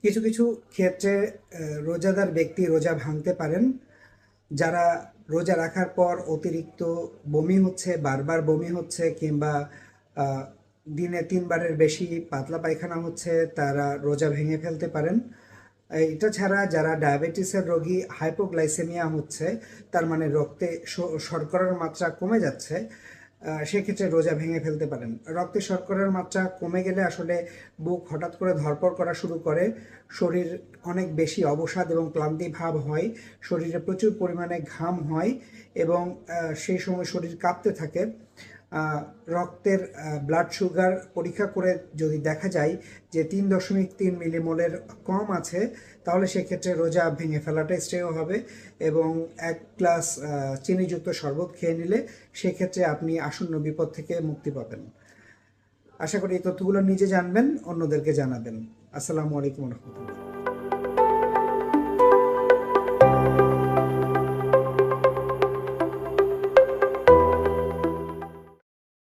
কিছু কিছু ক্ষেত্রে রোজাদার ব্যক্তি রোজা ভাঙতে পারেন। যারা রোজা রাখার পর অতিরিক্ত বমি হচ্ছে, বারবার বমি হচ্ছে, কিংবা আহ, দিনে 3 বারের বেশি পাতলা পায়খানা হচ্ছে, তারা রোজা ভেঙে ফেলতে পারেন। এটা ছাড়া যারা ডায়াবেটিসের রোগী, হাইপোগ্লাইসেমিয়া হচ্ছে, তার মানে রক্তে শর্করার মাত্রা কমে যাচ্ছে, সেক্ষেত্রে রোজা ভেঙে ফেলতে পারেন। রক্তে শর্করার মাত্রা কমে গেলে আসলে বুক হঠাৎ করে ধড়ফড় করা শুরু করে, শরীর অনেক বেশি অবসাদ এবং ক্লান্তি ভাব হয়, শরীরে প্রচুর পরিমাণে ঘাম হয় এবং সেই সময় শরীর কাঁপতে থাকে। রক্তের ব্লাড সুগার পরীক্ষা করে যদি দেখা যায় যে 3.3 মিলিমোলের কম আছে, তাহলে সেক্ষেত্রে রোজা ভেঙে ফেলাটাই শ্রেয় হবে। এবং 1 গ্লাস চিনিযুক্ত শরবত খেয়ে নিলে সেক্ষেত্রে আপনি আসন্ন বিপদ থেকে মুক্তি পাবেন। আশা করি এই তথ্যগুলো নিজে জানবেন, অন্যদেরকে জানাবেন। আসসালামু আলাইকুম রহমতুল্লাহ।